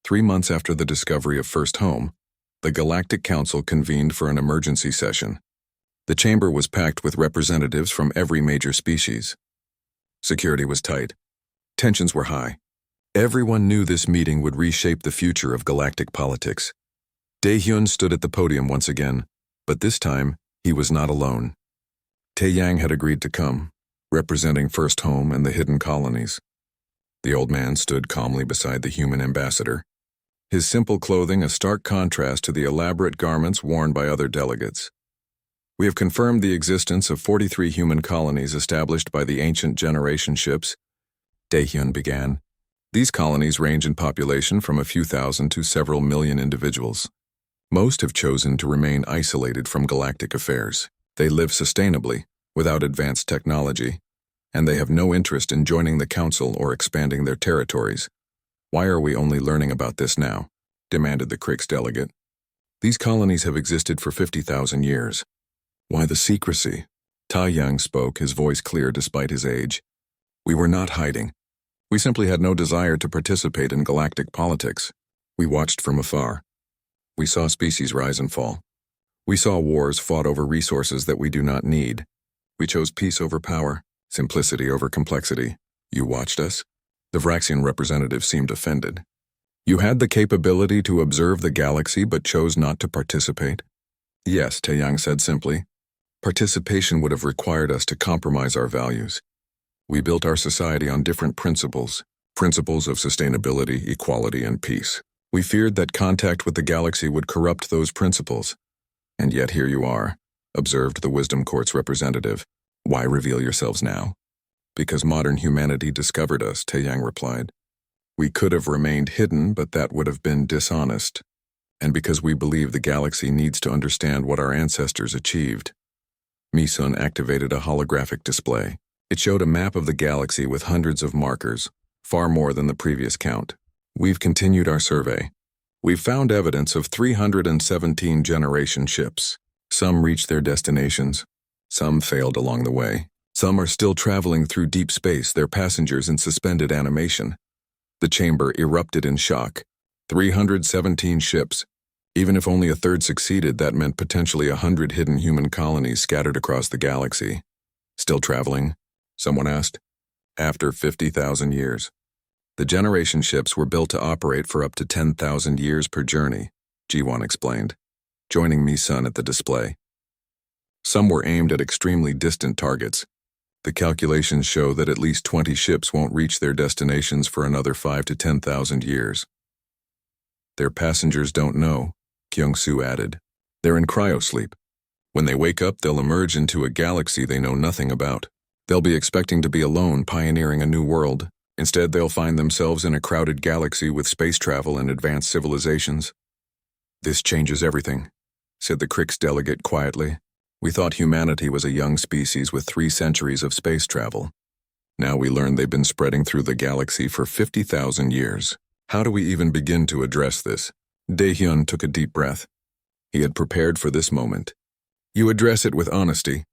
3 months after the discovery of First Home, the Galactic Council convened for an emergency session. The chamber was packed with representatives from every major species. Security was tight. Tensions were high. Everyone knew this meeting would reshape the future of galactic politics. Daehyun stood at the podium once again, but this time he was not alone. Taeyang had agreed to come, representing First Home and the hidden colonies. The old man stood calmly beside the human ambassador, his simple clothing a stark contrast to the elaborate garments worn by other delegates. We have confirmed the existence of 43 human colonies established by the ancient generation ships, Daehyun began. These colonies range in population from a few thousand to several million individuals. Most have chosen to remain isolated from galactic affairs. They live sustainably, without advanced technology, and they have no interest in joining the council or expanding their territories. Why are we only learning about this now? Demanded the Krix delegate. These colonies have existed for 50,000 years. Why the secrecy? Taeyang spoke, his voice clear despite his age. We were not hiding. We simply had no desire to participate in galactic politics. We watched from afar. We saw species rise and fall. We saw wars fought over resources that we do not need. We chose peace over power, simplicity over complexity. You watched us? The Vraxian representative seemed offended. You had the capability to observe the galaxy but chose not to participate? Yes, Taeyang said simply. Participation would have required us to compromise our values. We built our society on different principles of sustainability, equality, and peace. We feared that contact with the galaxy would corrupt those principles. And yet here you are, observed the Wisdom Court's representative. Why reveal yourselves now? Because modern humanity discovered us, Taeyang replied. We could have remained hidden, but that would have been dishonest. And because we believe the galaxy needs to understand what our ancestors achieved. Misun activated a holographic display. It showed a map of the galaxy with hundreds of markers, far more than the previous count. We've continued our survey. We've found evidence of 317 generation ships. Some reached their destinations. Some failed along the way. Some are still traveling through deep space, their passengers in suspended animation. The chamber erupted in shock. 317 ships. Even if only a third succeeded, that meant potentially 100 hidden human colonies scattered across the galaxy. Still traveling? Someone asked. After 50,000 years. The generation ships were built to operate for up to 10,000 years per journey, Jiwon explained, joining Misun at the display. Some were aimed at extremely distant targets. The calculations show that at least 20 ships won't reach their destinations for another 5 to 10,000 years. Their passengers don't know, Kyung-soo added. They're in cryosleep. When they wake up, they'll emerge into a galaxy they know nothing about. They'll be expecting to be alone, pioneering a new world. Instead, they'll find themselves in a crowded galaxy with space travel and advanced civilizations. This changes everything, said the Krix delegate quietly. We thought humanity was a young species with 3 centuries of space travel. Now we learn they've been spreading through the galaxy for 50,000 years. How do we even begin to address this? Daehyun took a deep breath. He had prepared for this moment. You address it with honesty.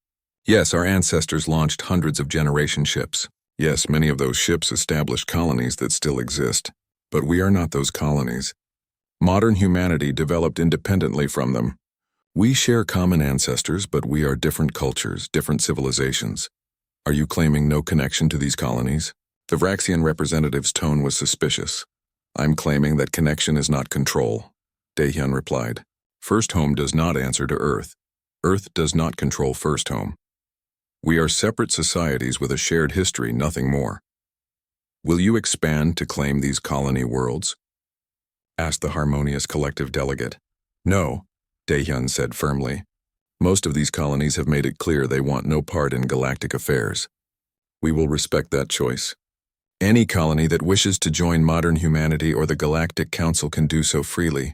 Yes, our ancestors launched hundreds of generation ships. Yes, many of those ships established colonies that still exist. But we are not those colonies. Modern humanity developed independently from them. We share common ancestors, but we are different cultures, different civilizations. Are you claiming no connection to these colonies? The Vraxian representative's tone was suspicious. I'm claiming that connection is not control, Daehyun replied. First Home does not answer to Earth. Earth does not control First Home. We are separate societies with a shared history, nothing more. Will you expand to claim these colony worlds? Asked the harmonious collective delegate. No, Daehyun said firmly. Most of these colonies have made it clear they want no part in galactic affairs. We will respect that choice. Any colony that wishes to join modern humanity or the Galactic Council can do so freely.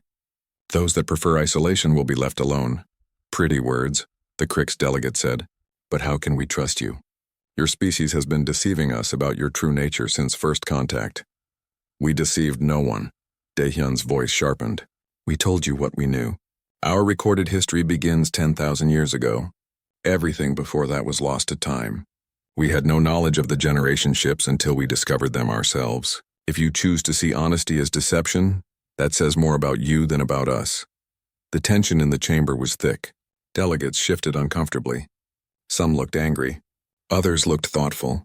Those that prefer isolation will be left alone. Pretty words, the Krix delegate said. But how can we trust you? Your species has been deceiving us about your true nature since first contact. We deceived no one. Daehyun's voice sharpened. We told you what we knew. Our recorded history begins 10,000 years ago. Everything before that was lost to time. We had no knowledge of the generation ships until we discovered them ourselves. If you choose to see honesty as deception, That says more about you than about us." The tension in the chamber was thick. Delegates shifted uncomfortably. Some looked angry. Others looked thoughtful.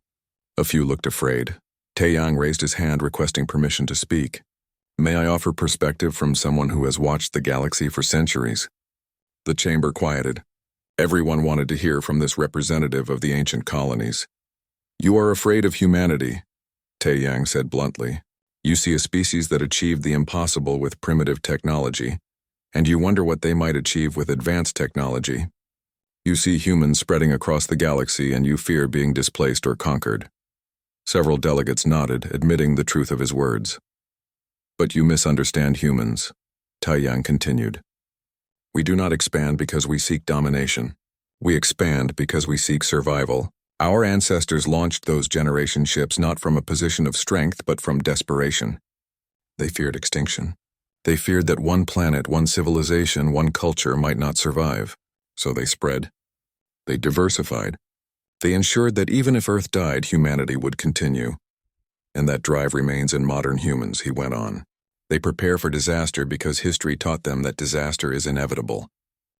A few looked afraid. Taeyang raised his hand requesting permission to speak. "May I offer perspective from someone who has watched the galaxy for centuries?" The chamber quieted. Everyone wanted to hear from this representative of the ancient colonies. "You are afraid of humanity," Taeyang said bluntly. "You see a species that achieved the impossible with primitive technology, and you wonder what they might achieve with advanced technology. You see humans spreading across the galaxy and you fear being displaced or conquered." Several delegates nodded, admitting the truth of his words. "But you misunderstand humans," Taeyang continued. "We do not expand because we seek domination. We expand because we seek survival. Our ancestors launched those generation ships not from a position of strength but from desperation. They feared extinction. They feared that one planet, one civilization, one culture might not survive. So they spread. They diversified. They ensured that even if Earth died, humanity would continue. And that drive remains in modern humans," he went on. "They prepare for disaster because history taught them that disaster is inevitable.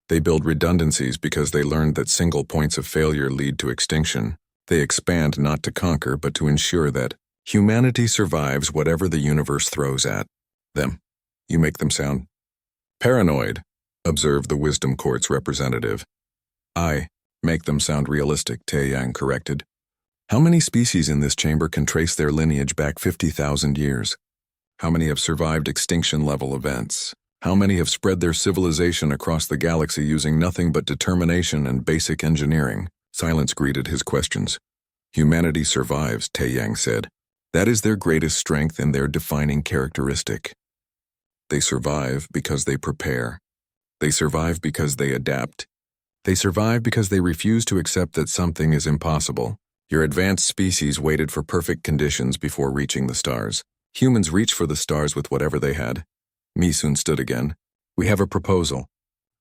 They build redundancies because they learned that single points of failure lead to extinction. They expand not to conquer, but to ensure that humanity survives whatever the universe throws at them." "You make them sound paranoid," observed the Wisdom Court's representative. "I make them sound realistic," Taeyang corrected. "How many species in this chamber can trace their lineage back 50,000 years? How many have survived extinction-level events? How many have spread their civilization across the galaxy using nothing but determination and basic engineering?" Silence greeted his questions. "Humanity survives," Taeyang said. "That is their greatest strength and their defining characteristic. They survive because they prepare. They survive because they adapt. They survive because they refuse to accept that something is impossible. Your advanced species waited for perfect conditions before reaching the stars. Humans reached for the stars with whatever they had." Misun stood again. "We have a proposal.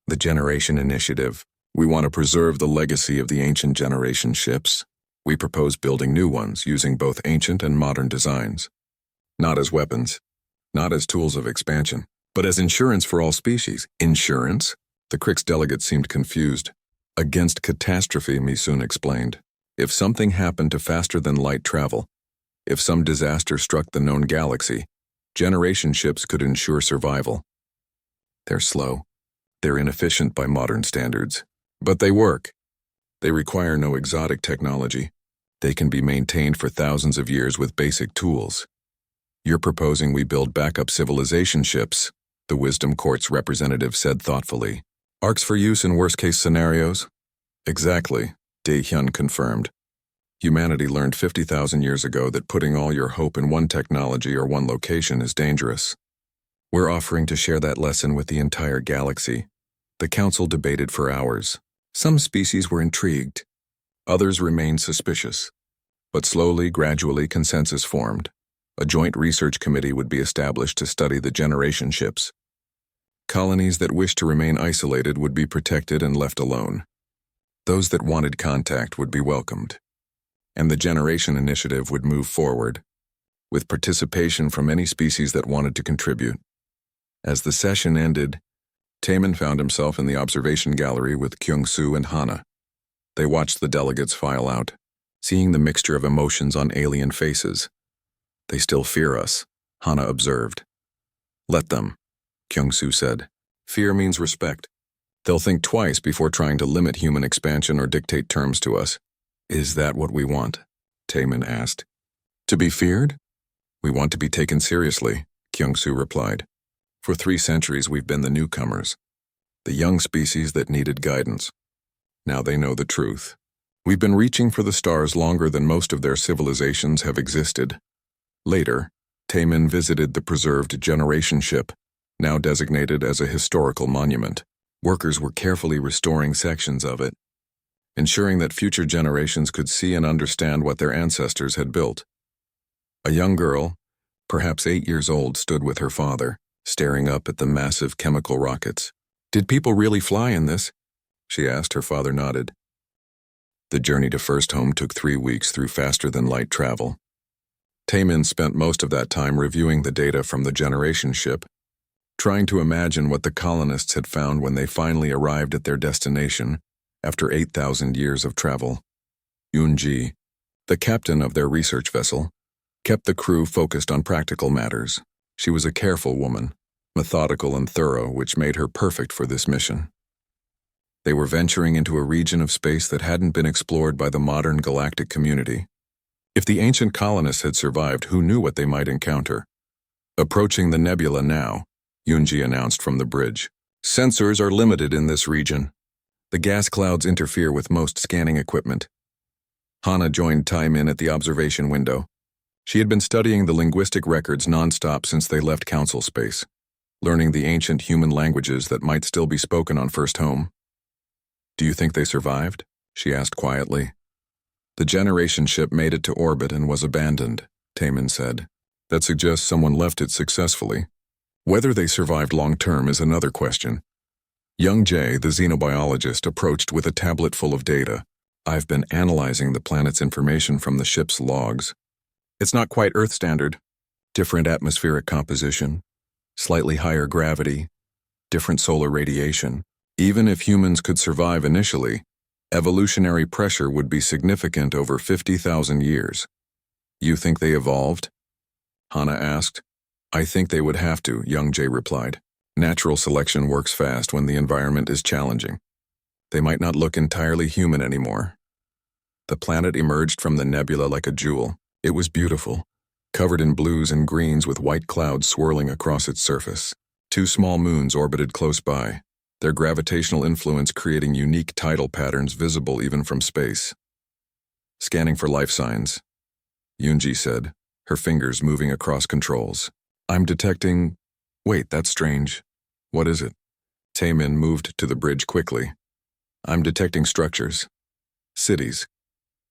The Generation Initiative. We want to preserve the legacy of the ancient generation ships. We propose building new ones using both ancient and modern designs. Not as weapons, not as tools of expansion, but as insurance for all species." "Insurance?" The Crix delegate seemed confused. "Against catastrophe," Misun explained. "If something happened to faster-than-light travel, if some disaster struck the known galaxy, generation ships could ensure survival. They're slow. They're inefficient by modern standards. But they work. They require no exotic technology. They can be maintained for thousands of years with basic tools. You're proposing we build backup civilization ships," the Wisdom Court's representative said thoughtfully. "Arcs for use in worst-case scenarios?" "Exactly," Dae-hyun confirmed. "Humanity learned 50,000 years ago that putting all your hope in one technology or one location is dangerous. We're offering to share that lesson with the entire galaxy." The council debated for hours. Some species were intrigued. Others remained suspicious. But slowly, gradually, consensus formed. A joint research committee would be established to study the generation ships. Colonies that wished to remain isolated would be protected and left alone. Those that wanted contact would be welcomed. And the Generation Initiative would move forward, with participation from any species that wanted to contribute. As the session ended, Taemin found himself in the observation gallery with Kyung-soo and Hana. They watched the delegates file out, seeing the mixture of emotions on alien faces. "They still fear us," Hana observed. "Let them," Kyung-soo said. "Fear means respect. They'll think twice before trying to limit human expansion or dictate terms to us." "Is that what we want?" Taemin asked. "To be feared? We want to be taken seriously," Kyung-soo replied. "For 3 centuries we've been the newcomers, the young species that needed guidance. Now they know the truth. We've been reaching for the stars longer than most of their civilizations have existed." Later, Taemin visited the preserved generation ship, now designated as a historical monument. Workers were carefully restoring sections of it, ensuring that future generations could see and understand what their ancestors had built. A young girl, perhaps 8 years old, stood with her father, staring up at the massive chemical rockets. "Did people really fly in this?" she asked. Her father nodded. The journey to First Home took 3 weeks through faster-than-light travel. Taemin spent most of that time reviewing the data from the generation ship, trying to imagine what the colonists had found when they finally arrived at their destination after 8,000 years of travel. Yunji, the captain of their research vessel, kept the crew focused on practical matters. She was a careful woman, methodical and thorough, which made her perfect for this mission. They were venturing into a region of space that hadn't been explored by the modern galactic community. If the ancient colonists had survived, who knew what they might encounter? Approaching the nebula now, Yunji announced from the bridge. Sensors are limited in this region. The gas clouds interfere with most scanning equipment. Hana joined Taimin at the observation window. She had been studying the linguistic records non-stop since they left council space, learning the ancient human languages that might still be spoken on First Home. Do you think they survived? She asked quietly. The generation ship made it to orbit and was abandoned, Taimin said. That suggests someone left it successfully. Whether they survived long-term is another question. Young Jay, the xenobiologist, approached with a tablet full of data. I've been analyzing the planet's information from the ship's logs. It's not quite Earth standard. Different atmospheric composition, slightly higher gravity, different solar radiation. Even if humans could survive initially, evolutionary pressure would be significant over 50,000 years. You think they evolved? Hana asked. I think they would have to, young Jay replied. Natural selection works fast when the environment is challenging. They might not look entirely human anymore. The planet emerged from the nebula like a jewel. It was beautiful, covered in blues and greens with white clouds swirling across its surface. 2 small moons orbited close by, their gravitational influence creating unique tidal patterns visible even from space. Scanning for life signs, Yunji said, her fingers moving across controls. I'm detecting... Wait, that's strange. What is it? Taimin moved to the bridge quickly. I'm detecting structures. Cities.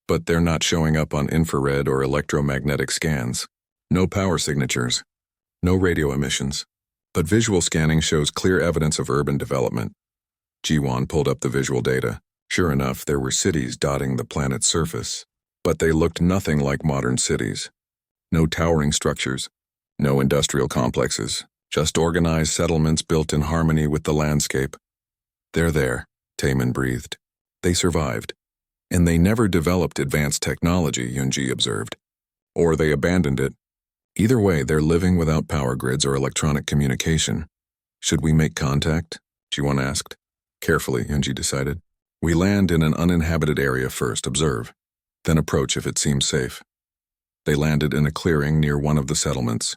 But they're not showing up on infrared or electromagnetic scans. No power signatures. No radio emissions. But visual scanning shows clear evidence of urban development. Jiwon pulled up the visual data. Sure enough, there were cities dotting the planet's surface. But they looked nothing like modern cities. No towering structures. No industrial complexes. Just organized settlements built in harmony with the landscape. They're there, Taimin breathed. They survived. And they never developed advanced technology, Yunji observed. Or they abandoned it. Either way, they're living without power grids or electronic communication. Should we make contact? Jiwon asked. Carefully, Yunji decided. We land in an uninhabited area first, observe. Then approach if it seems safe. They landed in a clearing near one of the settlements.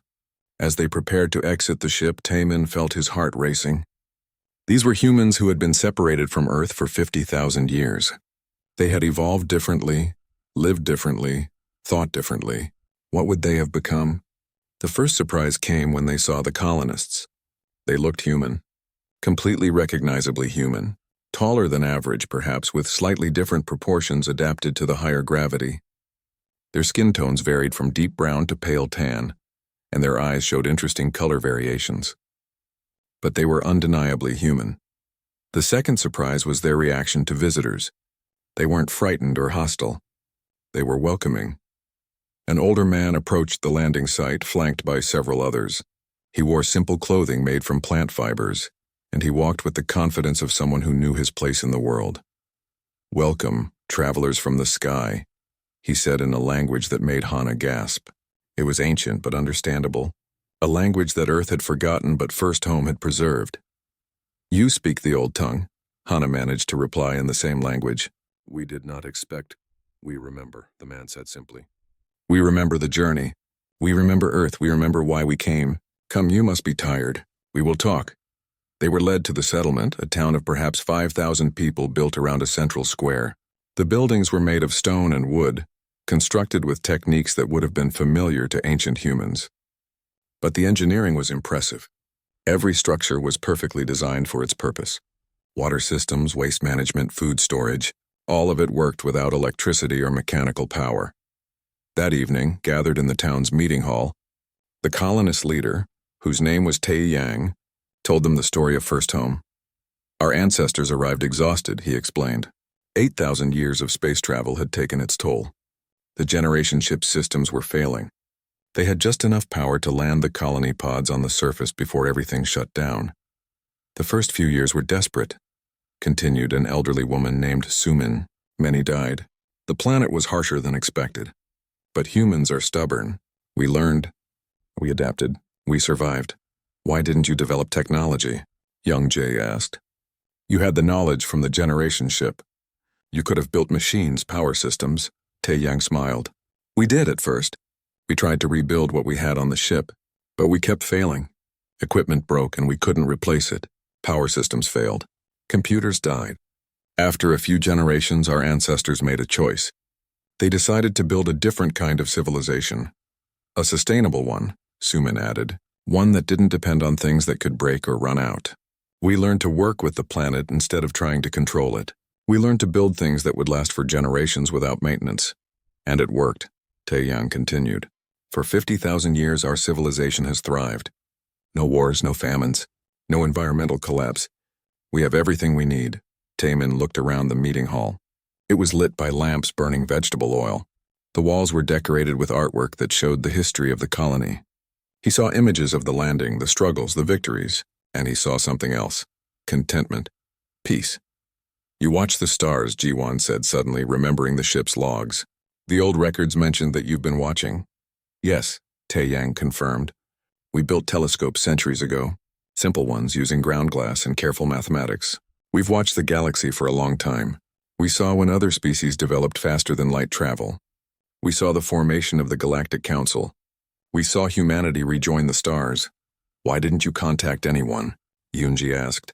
As they prepared to exit the ship, Taimin felt his heart racing. These were humans who had been separated from Earth for 50,000 years. They had evolved differently, lived differently, thought differently. What would they have become? The first surprise came when they saw the colonists. They looked human, completely recognizably human, taller than average perhaps, with slightly different proportions adapted to the higher gravity. Their skin tones varied from deep brown to pale tan, and their eyes showed interesting color variations. But they were undeniably human. The second surprise was their reaction to visitors. They weren't frightened or hostile. They were welcoming. An older man approached the landing site, flanked by several others. He wore simple clothing made from plant fibers, and he walked with the confidence of someone who knew his place in the world. Welcome, travelers from the sky, he said in a language that made Hana gasp. It was ancient but understandable, a language that Earth had forgotten but First Home had preserved. You speak the old tongue, Hana managed to reply in the same language. We did not expect. We remember, the man said simply. We remember the journey. We remember Earth. We remember why we came. Come, you must be tired. We will talk. They were led to the settlement, a town of perhaps 5,000 people built around a central square. The buildings were made of stone and wood, constructed with techniques that would have been familiar to ancient humans. But the engineering was impressive. Every structure was perfectly designed for its purpose. Water systems, waste management, food storage, all of it worked without electricity or mechanical power. That evening, gathered in the town's meeting hall, the colonist leader, whose name was Tae Yang, told them the story of First Home. Our ancestors arrived exhausted, he explained. 8,000 years of space travel had taken its toll. The generation ship systems were failing. They had just enough power to land the colony pods on the surface before everything shut down. The first few years were desperate, continued an elderly woman named Sumin. Many died. The planet was harsher than expected. But humans are stubborn. We learned. We adapted. We survived. Why didn't you develop technology? Young Jay asked. You had the knowledge from the generation ship. You could have built machines, power systems. Tae-Yang smiled. We did at first. We tried to rebuild what we had on the ship, but we kept failing. Equipment broke and we couldn't replace it. Power systems failed. Computers died. After a few generations, our ancestors made a choice. They decided to build a different kind of civilization. A sustainable one, Suman added. One that didn't depend on things that could break or run out. We learned to work with the planet instead of trying to control it. We learned to build things that would last for generations without maintenance. And it worked, Tae-Yang continued. For 50,000 years, our civilization has thrived. No wars, no famines, no environmental collapse. We have everything we need. Taemin looked around the meeting hall. It was lit by lamps burning vegetable oil. The walls were decorated with artwork that showed the history of the colony. He saw images of the landing, the struggles, the victories, and he saw something else. Contentment. Peace. You watch the stars, Ji-Won said suddenly, remembering the ship's logs. The old records mentioned that you've been watching. Yes, Tae-Yang confirmed. We built telescopes centuries ago. Simple ones using ground glass and careful mathematics. We've watched the galaxy for a long time. We saw when other species developed faster than light travel. We saw the formation of the Galactic Council. We saw humanity rejoin the stars. Why didn't you contact anyone? Yoonji asked.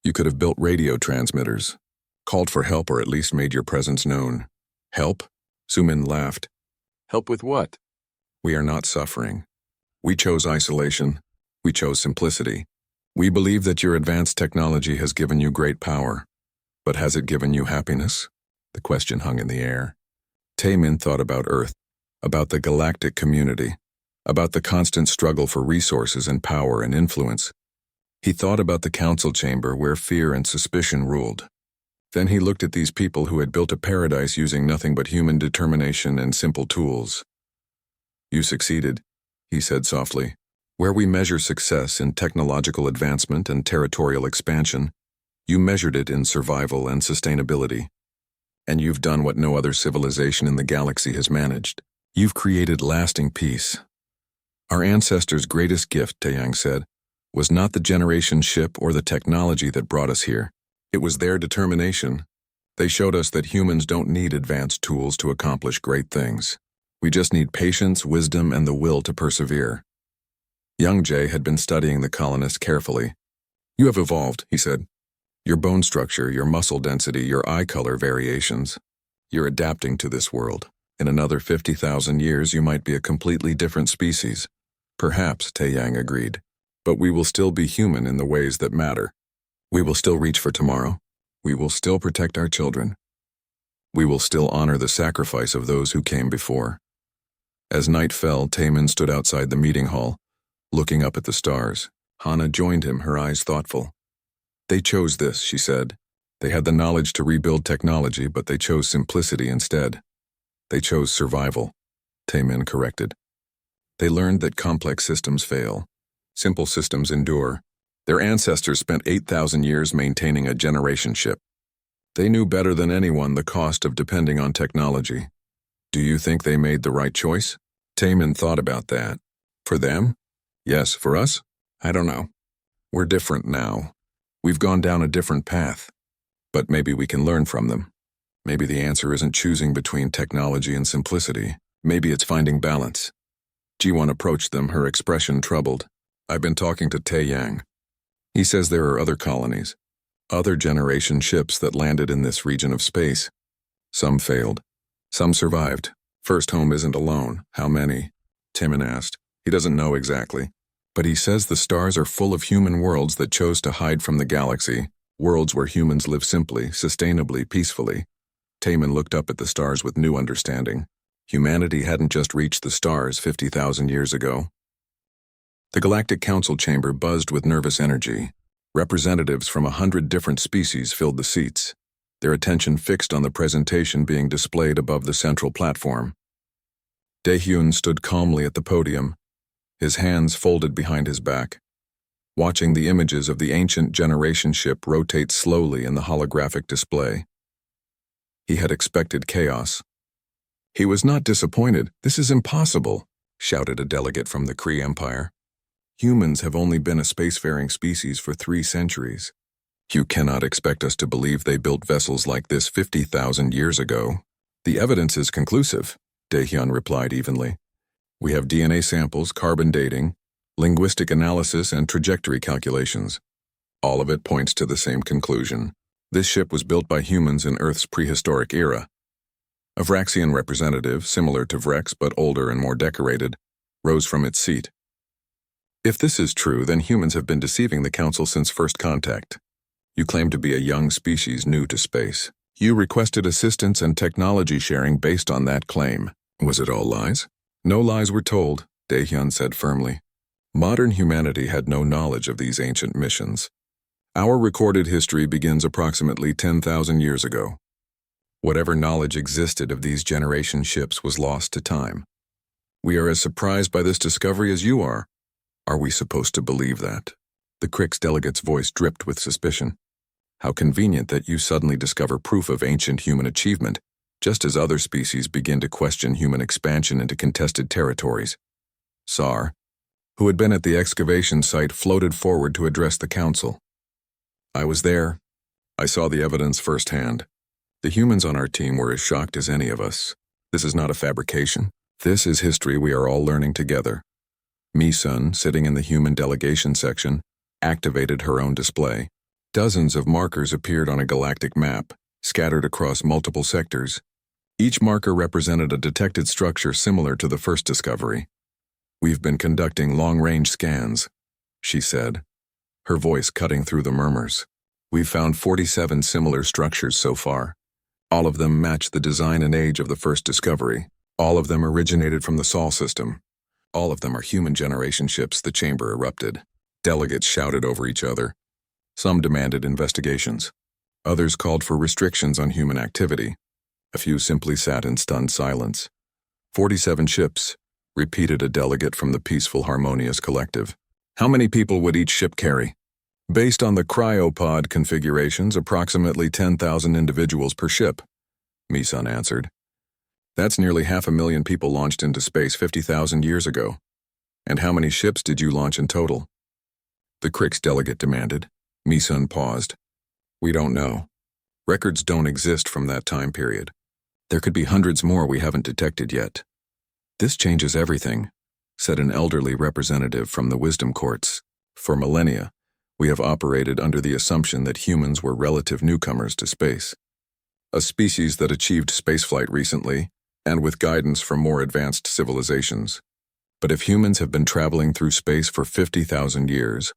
You could have built radio transmitters, called for help, or at least made your presence known. Help? Sumin laughed. Help with what? We are not suffering. We chose isolation. We chose simplicity. We believe that your advanced technology has given you great power. But has it given you happiness? The question hung in the air. Taemin thought about Earth, about the galactic community, about the constant struggle for resources and power and influence. He thought about the council chamber where fear and suspicion ruled. Then he looked at these people who had built a paradise using nothing but human determination and simple tools. You succeeded, he said softly. Where we measure success in technological advancement and territorial expansion, you measured it in survival and sustainability. And you've done what no other civilization in the galaxy has managed. You've created lasting peace. Our ancestors' greatest gift, Tae-Yang said, was not the generation ship or the technology that brought us here. It was their determination. They showed us that humans don't need advanced tools to accomplish great things. We just need patience, wisdom, and the will to persevere. Young Jay had been studying the colonists carefully. You have evolved, he said. Your bone structure, your muscle density, your eye color variations. You're adapting to this world. In another 50,000 years, you might be a completely different species. Perhaps, Tae-Yang agreed. But we will still be human in the ways that matter. We will still reach for tomorrow. We will still protect our children. We will still honor the sacrifice of those who came before. As night fell, Taemin stood outside the meeting hall, looking up at the stars. Hana joined him, her eyes thoughtful. They chose this, she said. They had the knowledge to rebuild technology, but they chose simplicity instead. They chose survival, Taemin corrected. They learned that complex systems fail. Simple systems endure. Their ancestors spent 8,000 years maintaining a generation ship. They knew better than anyone the cost of depending on technology. Do you think they made the right choice? Taemin thought about that. For them? Yes, for us? I don't know. We're different now. We've gone down a different path. But maybe we can learn from them. Maybe the answer isn't choosing between technology and simplicity. Maybe it's finding balance. Ji-Won approached them, her expression troubled. I've been talking to Tae-Yang. He says there are other colonies, other generation ships that landed in this region of space. Some failed. Some survived. First Home isn't alone. How many? Timon asked. He doesn't know exactly. But he says the stars are full of human worlds that chose to hide from the galaxy, worlds where humans live simply, sustainably, peacefully. Taemin looked up at the stars with new understanding. Humanity hadn't just reached the stars 50,000 years ago. The Galactic Council chamber buzzed with nervous energy. Representatives from 100 different species filled the seats, their attention fixed on the presentation being displayed above the central platform. Daehyun stood calmly at the podium, his hands folded behind his back, watching the images of the ancient generation ship rotate slowly in the holographic display. He had expected chaos. He was not disappointed. "This is impossible," shouted a delegate from the Kree Empire. "Humans have only been a spacefaring species for 3 centuries. You cannot expect us to believe they built vessels like this 50,000 years ago." "The evidence is conclusive," Daehyun replied evenly. "We have DNA samples, carbon dating, linguistic analysis, and trajectory calculations. All of it points to the same conclusion. This ship was built by humans in Earth's prehistoric era." A Vraxian representative, similar to Vrex but older and more decorated, rose from its seat. "If this is true, then humans have been deceiving the Council since first contact. You claim to be a young species new to space. You requested assistance and technology sharing based on that claim. Was it all lies?" "No lies were told," Daehyun said firmly. "Modern humanity had no knowledge of these ancient missions. Our recorded history begins approximately 10,000 years ago. Whatever knowledge existed of these generation ships was lost to time. We are as surprised by this discovery as you are. Are we supposed to believe that?" The Krix delegate's voice dripped with suspicion. "How convenient that you suddenly discover proof of ancient human achievement, just as other species begin to question human expansion into contested territories." Sar, who had been at the excavation site, floated forward to address the Council. "I was there. I saw the evidence firsthand. The humans on our team were as shocked as any of us. This is not a fabrication. This is history we are all learning together." Mi-sun, sitting in the human delegation section, activated her own display. Dozens of markers appeared on a galactic map, scattered across multiple sectors. Each marker represented a detected structure similar to the first discovery. "We've been conducting long-range scans," she said, her voice cutting through the murmurs. "We've found 47 similar structures so far. All of them match the design and age of the first discovery. All of them originated from the Sol system. All of them are human generation ships." The chamber erupted. Delegates shouted over each other. Some demanded investigations. Others called for restrictions on human activity. A few simply sat in stunned silence. 47 ships," repeated a delegate from the Peaceful Harmonious Collective. "How many people would each ship carry?" "Based on the cryopod configurations, approximately 10,000 individuals per ship," Mi-sun answered. "That's nearly 500,000 people launched into space 50,000 years ago. And how many ships did you launch in total?" the Krix delegate demanded. Mi-sun paused. "We don't know. Records don't exist from that time period. There could be hundreds more we haven't detected yet." "This changes everything," said an elderly representative from the Wisdom Courts. "For millennia, we have operated under the assumption that humans were relative newcomers to space. A species that achieved spaceflight recently, and with guidance from more advanced civilizations. But if humans have been traveling through space for 50,000 years,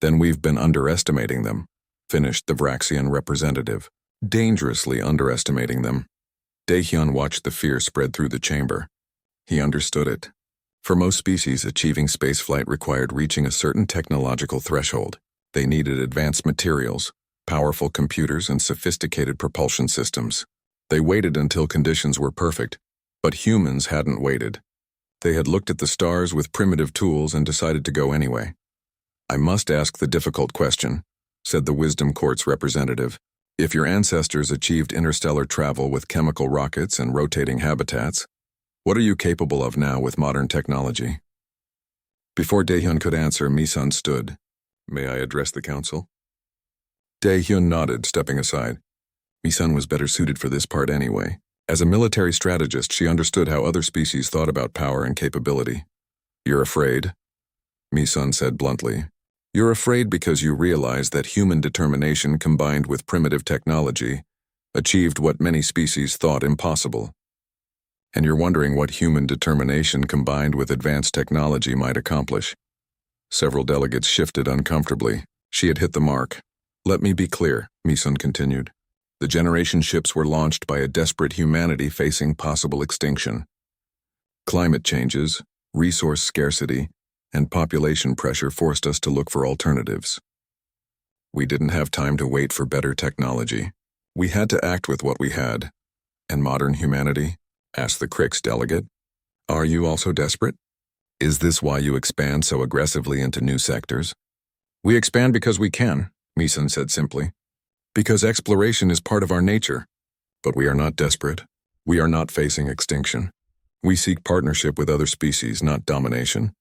then we've been underestimating them," finished the Vraxian representative. "Dangerously underestimating them." Daehyun watched the fear spread through the chamber. He understood it. For most species, achieving spaceflight required reaching a certain technological threshold. They needed advanced materials, powerful computers, and sophisticated propulsion systems. They waited until conditions were perfect, but humans hadn't waited. They had looked at the stars with primitive tools and decided to go anyway. "I must ask the difficult question," said the Wisdom Court's representative. "If your ancestors achieved interstellar travel with chemical rockets and rotating habitats, what are you capable of now with modern technology?" Before Daehyun could answer, Mi-sun stood. "May I address the Council?" Daehyun nodded, stepping aside. Mi-sun was better suited for this part anyway. As a military strategist, she understood how other species thought about power and capability. "You're afraid?" Mi-sun said bluntly. "You're afraid because you realize that human determination combined with primitive technology achieved what many species thought impossible. And you're wondering what human determination combined with advanced technology might accomplish." Several delegates shifted uncomfortably. She had hit the mark. "Let me be clear," Mi-sun continued. "The generation ships were launched by a desperate humanity facing possible extinction. Climate changes, resource scarcity, and population pressure forced us to look for alternatives. We didn't have time to wait for better technology. We had to act with what we had." "And modern humanity?" asked the Krix delegate. Are you also desperate? Is this why you expand so aggressively into new sectors? We expand because we can, Meeson said simply. Because exploration is part of our nature. But we are not desperate. We are not facing extinction. We seek partnership with other species, not domination.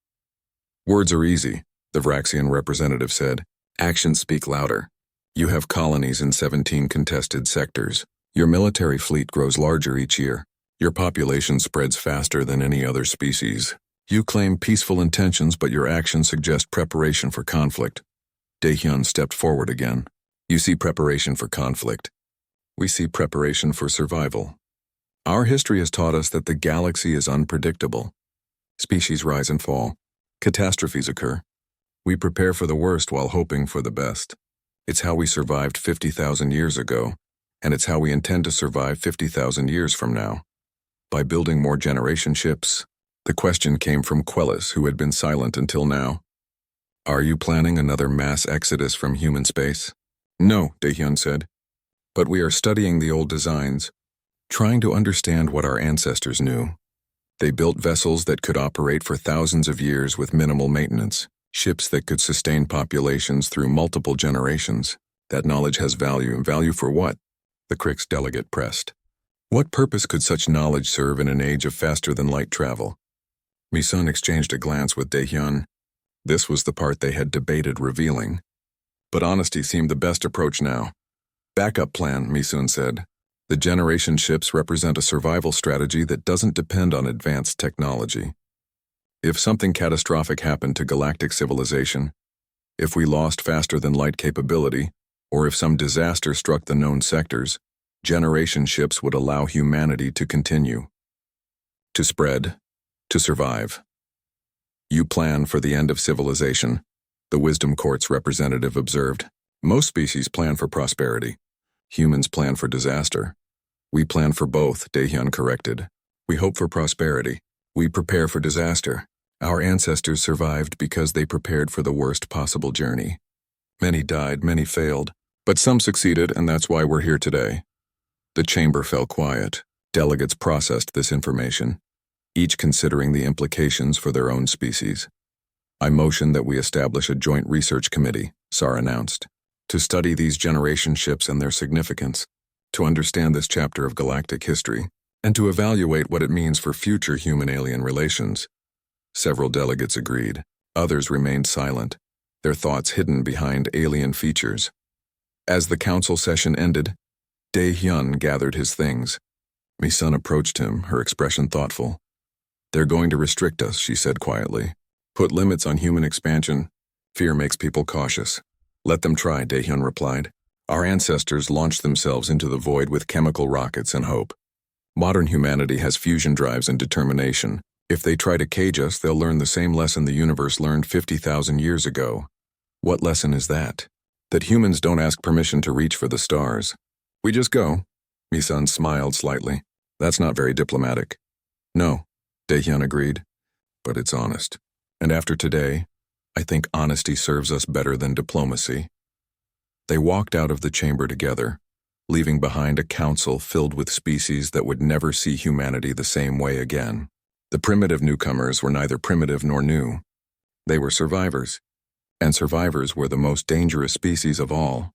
Words are easy, the Vraxian representative said. Actions speak louder. You have colonies in 17 contested sectors. Your military fleet grows larger each year. Your population spreads faster than any other species. You claim peaceful intentions, but your actions suggest preparation for conflict. Daehyun stepped forward again. You see preparation for conflict. We see preparation for survival. Our history has taught us that the galaxy is unpredictable. Species rise and fall. Catastrophes occur. We prepare for the worst while hoping for the best. It's how we survived 50,000 years ago, and it's how we intend to survive 50,000 years from now. By building more generation ships. The question came from Quellis, who had been silent until now. Are you planning another mass exodus from human space? No, Daehyun said. But we are studying the old designs, trying to understand what our ancestors knew. They built vessels that could operate for thousands of years with minimal maintenance, ships that could sustain populations through multiple generations. That knowledge has value, and value for what? The Crix delegate pressed. What purpose could such knowledge serve in an age of faster-than-light travel? Meeson exchanged a glance with Daehyun. This was the part they had debated revealing. But honesty seemed the best approach now. Backup plan, Meeson said. The generation ships represent a survival strategy that doesn't depend on advanced technology. If something catastrophic happened to galactic civilization, if we lost faster-than-light capability, or if some disaster struck the known sectors, generation ships would allow humanity to continue. To spread, to survive. You plan for the end of civilization, the Wisdom Court's representative observed. Most species plan for prosperity. Humans plan for disaster. We plan for both, Daehyun corrected. We hope for prosperity. We prepare for disaster. Our ancestors survived because they prepared for the worst possible journey. Many died, many failed, but some succeeded, and that's why we're here today. The chamber fell quiet. Delegates processed this information, each considering the implications for their own species. I motion that we establish a joint research committee, Sar announced, to study these generation ships and their significance, to understand this chapter of galactic history, and to evaluate what it means for future human-alien relations. Several delegates agreed. Others remained silent, their thoughts hidden behind alien features. As the council session ended, Daehyun gathered his things. Meeson approached him, her expression thoughtful. They're going to restrict us, she said quietly. Put limits on human expansion. Fear makes people cautious. Let them try, Daehyun replied. Our ancestors launched themselves into the void with chemical rockets and hope. Modern humanity has fusion drives and determination. If they try to cage us, they'll learn the same lesson the universe learned 50,000 years ago. What lesson is that? That humans don't ask permission to reach for the stars. We just go. Meeson smiled slightly. That's not very diplomatic. No, Daehyun agreed. But it's honest. And after today, I think honesty serves us better than diplomacy. They walked out of the chamber together, leaving behind a council filled with species that would never see humanity the same way again. The primitive newcomers were neither primitive nor new. They were survivors, and survivors were the most dangerous species of all.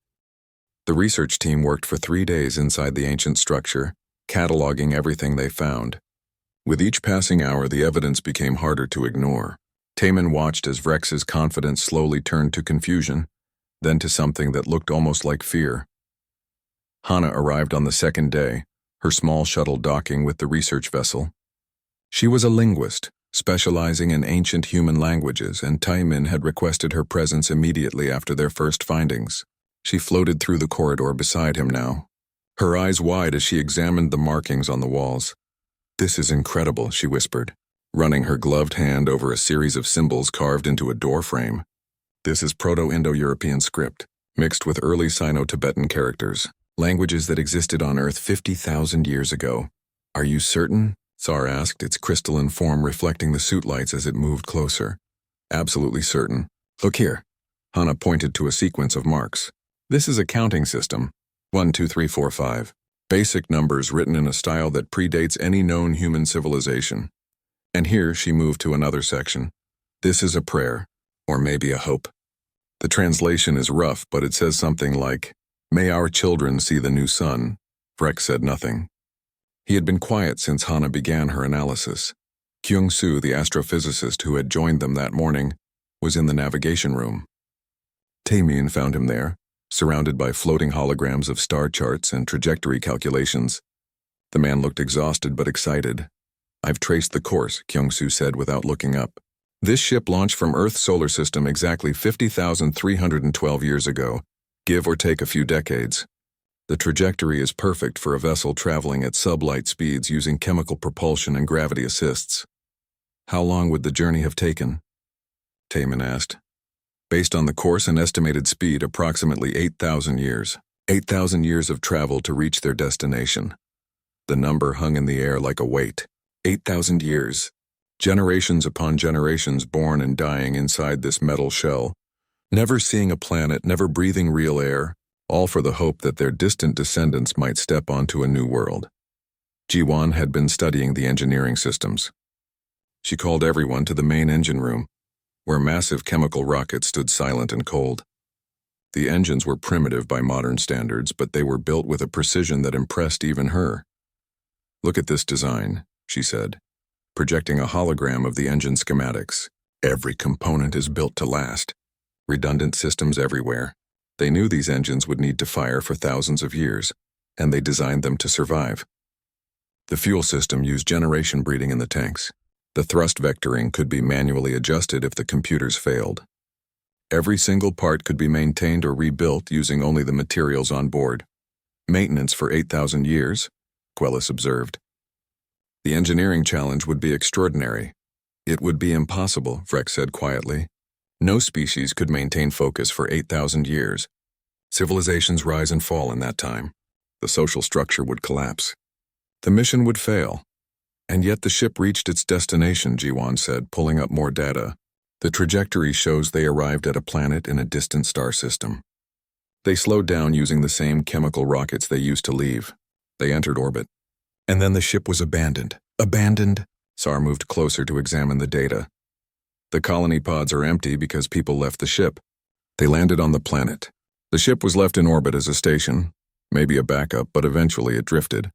The research team worked for 3 days inside the ancient structure, cataloging everything they found. With each passing hour, the evidence became harder to ignore. Taemin watched as Vrex's confidence slowly turned to confusion, then to something that looked almost like fear. Hana arrived on the second day, her small shuttle docking with the research vessel. She was a linguist, specializing in ancient human languages, and Taemin had requested her presence immediately after their first findings. She floated through the corridor beside him now, her eyes wide as she examined the markings on the walls. This is incredible, she whispered, running her gloved hand over a series of symbols carved into a door frame. This is Proto-Indo-European script, mixed with early Sino-Tibetan characters, languages that existed on Earth 50,000 years ago. Are you certain? Sar asked, its crystalline form reflecting the suit lights as it moved closer. Absolutely certain. Look here. Hana pointed to a sequence of marks. This is a counting system. 1, 2, 3, 4, 5. Basic numbers written in a style that predates any known human civilization. And here she moved to another section. This is a prayer, or maybe a hope. The translation is rough, but it says something like, "May our children see the new sun." Freck said nothing. He had been quiet since Hana began her analysis. Kyung-soo, the astrophysicist who had joined them that morning, was in the navigation room. Taemin found him there, surrounded by floating holograms of star charts and trajectory calculations. The man looked exhausted but excited. "I've traced the course," Kyung-soo said without looking up. "This ship launched from Earth's solar system exactly 50,312 years ago, give or take a few decades. The trajectory is perfect for a vessel traveling at sublight speeds using chemical propulsion and gravity assists." "How long would the journey have taken?" Taemin asked. "Based on the course and estimated speed, approximately 8,000 years. 8,000 years of travel to reach their destination." The number hung in the air like a weight. 8,000 years. Generations upon generations born and dying inside this metal shell, never seeing a planet, never breathing real air, all for the hope that their distant descendants might step onto a new world. Ji-won had been studying the engineering systems. She called everyone to the main engine room, where massive chemical rockets stood silent and cold. The engines were primitive by modern standards, but they were built with a precision that impressed even her. "Look at this design," she said, projecting a hologram of the engine schematics. "Every component is built to last. Redundant systems everywhere. They knew these engines would need to fire for thousands of years, and they designed them to survive. The fuel system used generation breeding in the tanks. The thrust vectoring could be manually adjusted if the computers failed. Every single part could be maintained or rebuilt using only the materials on board. Maintenance for 8,000 years, Quellis observed. The engineering challenge would be extraordinary. It would be impossible, Freck said quietly. No species could maintain focus for 8,000 years. Civilizations rise and fall in that time. The social structure would collapse. The mission would fail. And yet the ship reached its destination, Ji-won said, pulling up more data. The trajectory shows they arrived at a planet in a distant star system. They slowed down using the same chemical rockets they used to leave. They entered orbit. And then the ship was abandoned. Abandoned? Sar moved closer to examine the data. The colony pods are empty because people left the ship. They landed on the planet. The ship was left in orbit as a station, maybe a backup, but eventually it drifted.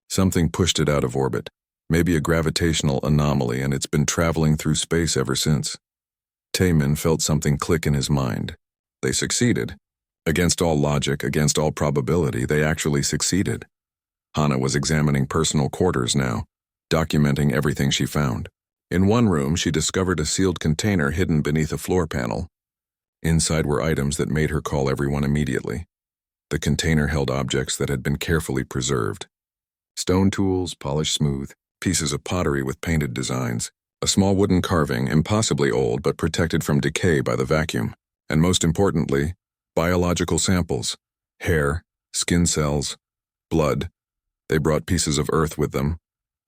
Something pushed it out of orbit, maybe a gravitational anomaly, and it's been traveling through space ever since. Taemin felt something click in his mind. They succeeded. Against all logic, against all probability, they actually succeeded. Hana was examining personal quarters now, documenting everything she found. In one room, she discovered a sealed container hidden beneath a floor panel. Inside were items that made her call everyone immediately. The container held objects that had been carefully preserved. Stone tools, polished smooth, pieces of pottery with painted designs, a small wooden carving, impossibly old but protected from decay by the vacuum, and most importantly, biological samples, hair, skin cells, blood. They brought pieces of earth with them,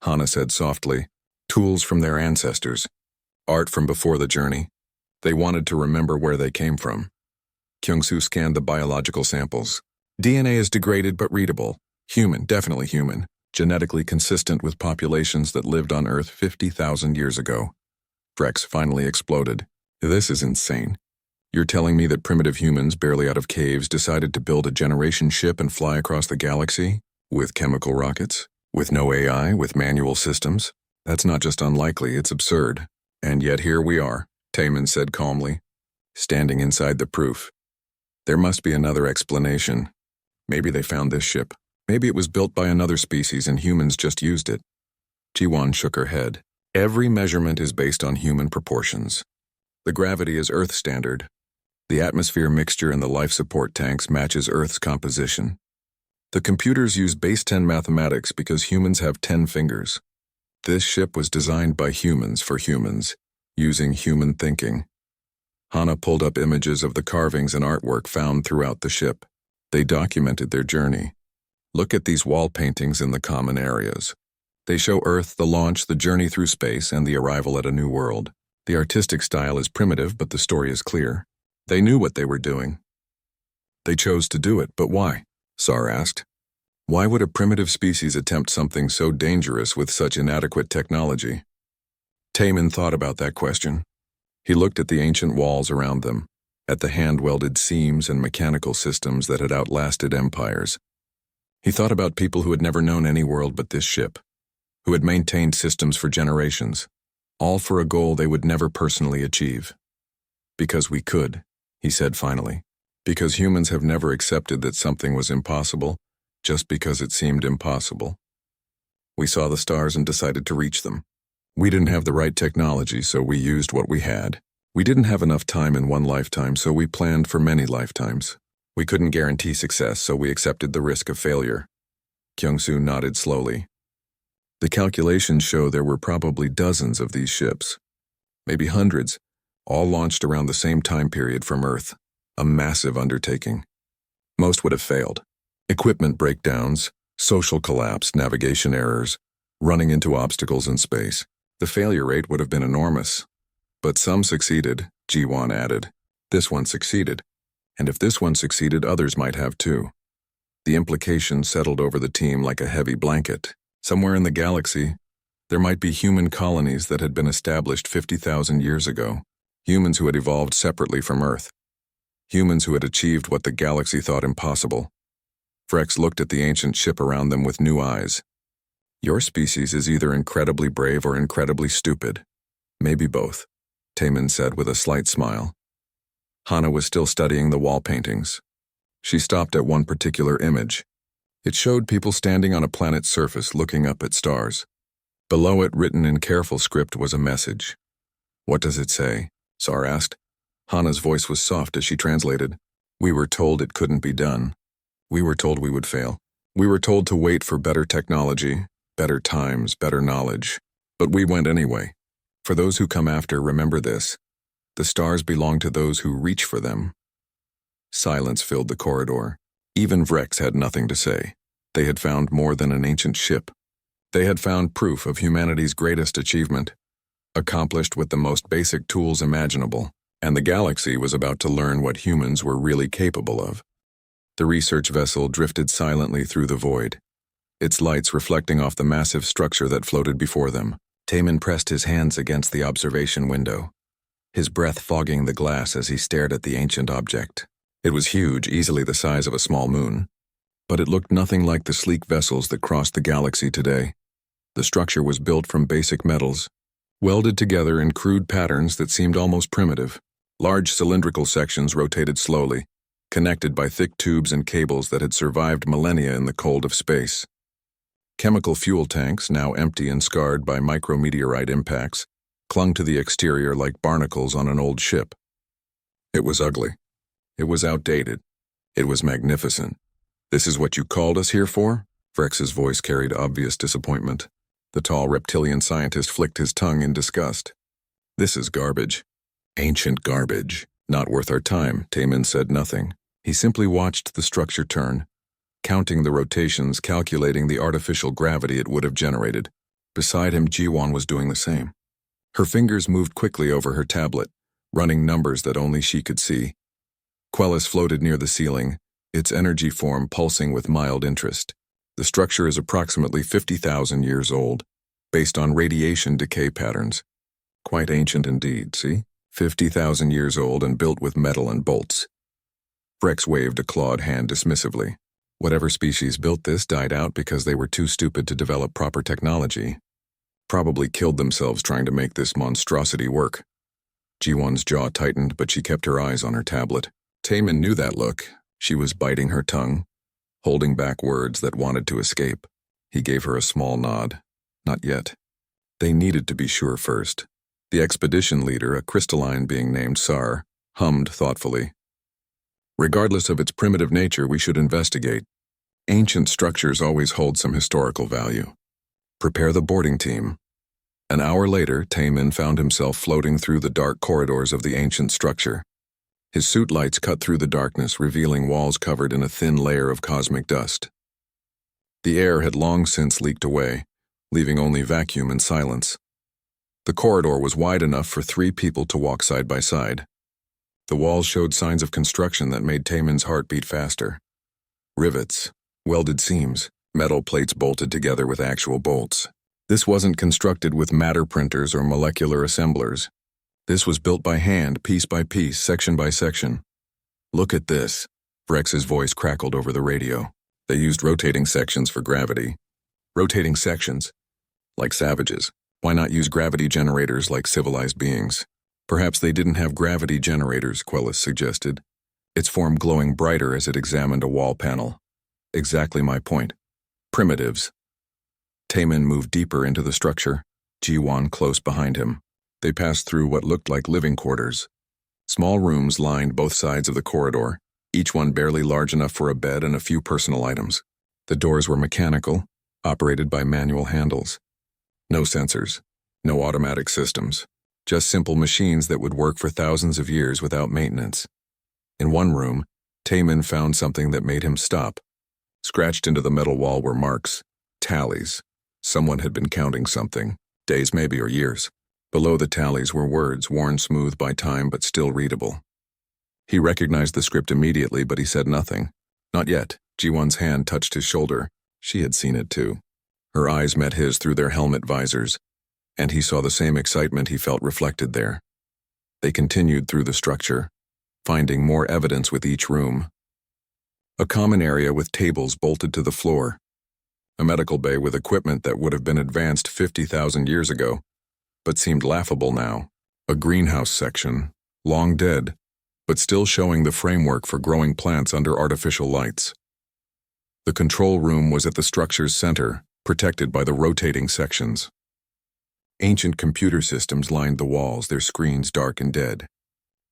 Hana said softly. Tools from their ancestors, art from before the journey. They wanted to remember where they came from. Kyung-soo scanned the biological samples. DNA is degraded but readable. Human, definitely human. Genetically consistent with populations that lived on Earth 50,000 years ago. Frex finally exploded. This is insane. You're telling me that primitive humans, barely out of caves, decided to build a generation ship and fly across the galaxy? With chemical rockets? With no AI? With manual systems? That's not just unlikely, it's absurd. And yet here we are, Taemin said calmly, standing inside the proof. There must be another explanation. Maybe they found this ship. Maybe it was built by another species and humans just used it. Ji-won shook her head. Every measurement is based on human proportions. The gravity is Earth standard. The atmosphere mixture in the life support tanks matches Earth's composition. The computers use base 10 mathematics because humans have 10 fingers. This ship was designed by humans for humans, using human thinking. Hana pulled up images of the carvings and artwork found throughout the ship. They documented their journey. Look at these wall paintings in the common areas. They show Earth, the launch, the journey through space, and the arrival at a new world. The artistic style is primitive, but the story is clear. They knew what they were doing. They chose to do it, but why? Sar asked. Why would a primitive species attempt something so dangerous with such inadequate technology? Taman thought about that question. He looked at the ancient walls around them, at the hand-welded seams and mechanical systems that had outlasted empires. He thought about people who had never known any world but this ship, who had maintained systems for generations, all for a goal they would never personally achieve. Because we could, he said finally. Because humans have never accepted that something was impossible just because it seemed impossible. We saw the stars and decided to reach them. We didn't have the right technology, so we used what we had. We didn't have enough time in one lifetime, so we planned for many lifetimes. We couldn't guarantee success, so we accepted the risk of failure. Kyung-soo nodded slowly. The calculations show there were probably dozens of these ships, maybe hundreds, all launched around the same time period from Earth, a massive undertaking. Most would have failed. Equipment breakdowns, social collapse, navigation errors, running into obstacles in space. The failure rate would have been enormous. But some succeeded, Ji-won added. This one succeeded. And if this one succeeded, others might have too. The implications settled over the team like a heavy blanket. Somewhere in the galaxy, there might be human colonies that had been established 50,000 years ago. Humans who had evolved separately from Earth. Humans who had achieved what the galaxy thought impossible. Frex looked at the ancient ship around them with new eyes. Your species is either incredibly brave or incredibly stupid. Maybe both, Taman said with a slight smile. Hana was still studying the wall paintings. She stopped at one particular image. It showed people standing on a planet's surface looking up at stars. Below it, written in careful script, was a message. What does it say? Sar asked. Hana's voice was soft as she translated. We were told it couldn't be done. We were told we would fail. We were told to wait for better technology, better times, better knowledge. But we went anyway. For those who come after, remember this. The stars belong to those who reach for them. Silence filled the corridor. Even Vrex had nothing to say. They had found more than an ancient ship. They had found proof of humanity's greatest achievement, accomplished with the most basic tools imaginable, and the galaxy was about to learn what humans were really capable of. The research vessel drifted silently through the void, its lights reflecting off the massive structure that floated before them. Taman pressed his hands against the observation window, his breath fogging the glass as he stared at the ancient object. It was huge, easily the size of a small moon, but it looked nothing like the sleek vessels that crossed the galaxy today. The structure was built from basic metals, welded together in crude patterns that seemed almost primitive. Large cylindrical sections rotated slowly, connected by thick tubes and cables that had survived millennia in the cold of space. Chemical fuel tanks, now empty and scarred by micrometeorite impacts, clung to the exterior like barnacles on an old ship. It was ugly. It was outdated. It was magnificent. This is what you called us here for? Vrex's voice carried obvious disappointment. The tall reptilian scientist flicked his tongue in disgust. This is garbage. Ancient garbage. Not worth our time, Taman said nothing. He simply watched the structure turn, counting the rotations, calculating the artificial gravity it would have generated. Beside him, Ji-won was doing the same. Her fingers moved quickly over her tablet, running numbers that only she could see. Quellis floated near the ceiling, its energy form pulsing with mild interest. The structure is approximately 50,000 years old, based on radiation decay patterns. Quite ancient indeed, see? 50,000 years old and built with metal and bolts. Vrex waved a clawed hand dismissively. Whatever species built this died out because they were too stupid to develop proper technology. Probably killed themselves trying to make this monstrosity work. Ji-won's jaw tightened, but she kept her eyes on her tablet. Taman knew that look. She was biting her tongue, holding back words that wanted to escape. He gave her a small nod. Not yet. They needed to be sure first. The expedition leader, a crystalline being named Sar, hummed thoughtfully. Regardless of its primitive nature, we should investigate. Ancient structures always hold some historical value. Prepare the boarding team. An hour later, Taman found himself floating through the dark corridors of the ancient structure. His suit lights cut through the darkness, revealing walls covered in a thin layer of cosmic dust. The air had long since leaked away, leaving only vacuum and silence. The corridor was wide enough for 3 people to walk side by side. The walls showed signs of construction that made Taman's heart beat faster. Rivets, welded seams, metal plates bolted together with actual bolts. This wasn't constructed with matter printers or molecular assemblers. This was built by hand, piece by piece, section by section. Look at this. Rex's voice crackled over the radio. They used rotating sections for gravity. Rotating sections? Like savages. Why not use gravity generators like civilized beings? Perhaps they didn't have gravity generators, Quellis suggested. Its form glowing brighter as it examined a wall panel. Exactly my point. Primitives. Taemin moved deeper into the structure, Ji-won close behind him. They passed through what looked like living quarters. Small rooms lined both sides of the corridor, each one barely large enough for a bed and a few personal items. The doors were mechanical, operated by manual handles. No sensors, no automatic systems, just simple machines that would work for thousands of years without maintenance. In one room, Taemin found something that made him stop. Scratched into the metal wall were marks, tallies. Someone had been counting something, days maybe or years. Below the tallies were words worn smooth by time but still readable. He recognized the script immediately, but he said nothing. Not yet. Ji-won's hand touched his shoulder. She had seen it too. Her eyes met his through their helmet visors, and he saw the same excitement he felt reflected there. They continued through the structure, finding more evidence with each room. A common area with tables bolted to the floor. A medical bay with equipment that would have been advanced 50,000 years ago, but seemed laughable now. A greenhouse section, long dead, but still showing the framework for growing plants under artificial lights. The control room was at the structure's center, protected by the rotating sections. Ancient computer systems lined the walls, their screens dark and dead.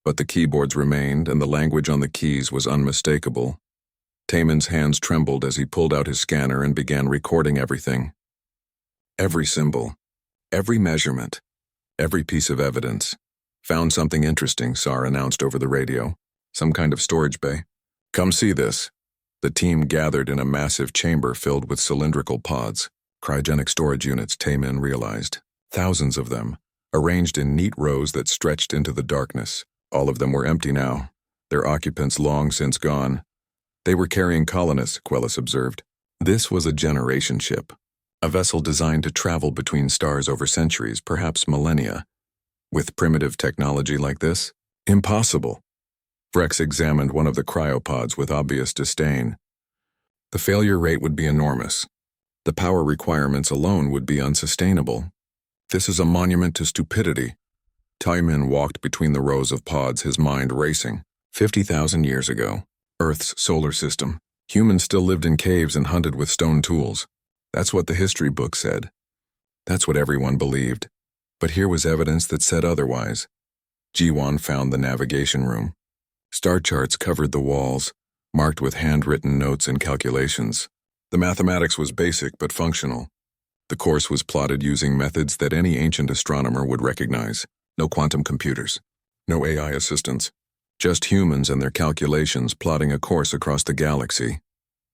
But the keyboards remained, and the language on the keys was unmistakable. Taemin's hands trembled as he pulled out his scanner and began recording everything. Every symbol, every measurement, every piece of evidence. Found something interesting, Sar announced over the radio. Some kind of storage bay. Come see this. The team gathered in a massive chamber filled with cylindrical pods, cryogenic storage units, Taemin realized. Thousands of them, arranged in neat rows that stretched into the darkness. All of them were empty now, their occupants long since gone. They were carrying colonists, Quellis observed. This was a generation ship, a vessel designed to travel between stars over centuries, perhaps millennia. With primitive technology like this? Impossible. Rex examined one of the cryopods with obvious disdain. The failure rate would be enormous. The power requirements alone would be unsustainable. This is a monument to stupidity. Taemin walked between the rows of pods, his mind racing. 50,000 years ago, Earth's solar system. Humans still lived in caves and hunted with stone tools. That's what the history book said. That's what everyone believed. But here was evidence that said otherwise. Ji-won found the navigation room. Star charts covered the walls, marked with handwritten notes and calculations. The mathematics was basic but functional. The course was plotted using methods that any ancient astronomer would recognize. No quantum computers, no AI assistants, just humans and their calculations plotting a course across the galaxy.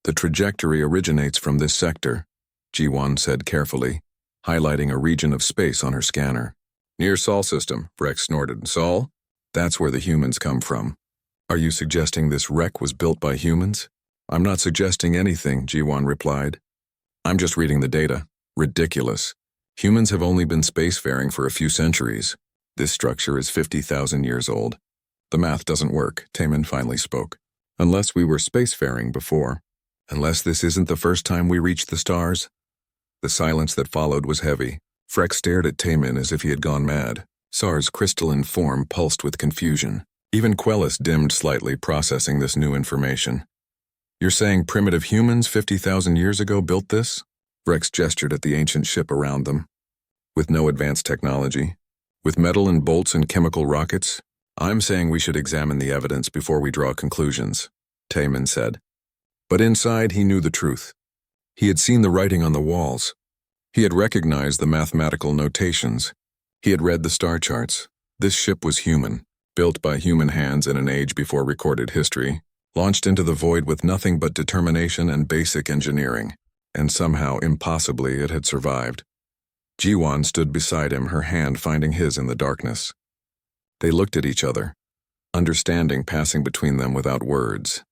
The trajectory originates from this sector, Ji-won said carefully, highlighting a region of space on her scanner. Near Sol system, Rex snorted. Sol? That's where the humans come from. Are you suggesting this wreck was built by humans? I'm not suggesting anything, Ji-won replied. I'm just reading the data. Ridiculous. Humans have only been spacefaring for a few centuries. This structure is 50,000 years old. The math doesn't work, Taemin finally spoke. Unless we were spacefaring before. Unless this isn't the first time we reached the stars. The silence that followed was heavy. Freck stared at Taemin as if he had gone mad. Sar's crystalline form pulsed with confusion. Even Quellis dimmed slightly, processing this new information. You're saying primitive humans 50,000 years ago built this? Rex gestured at the ancient ship around them. With no advanced technology. With metal and bolts and chemical rockets? I'm saying we should examine the evidence before we draw conclusions, Taemin said. But inside he knew the truth. He had seen the writing on the walls. He had recognized the mathematical notations. He had read the star charts. This ship was human, built by human hands in an age before recorded history, launched into the void with nothing but determination and basic engineering, and somehow, impossibly, it had survived. Ji-won stood beside him, her hand finding his in the darkness. They looked at each other, understanding passing between them without words.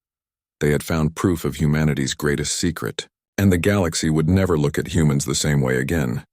They had found proof of humanity's greatest secret, and the galaxy would never look at humans the same way again.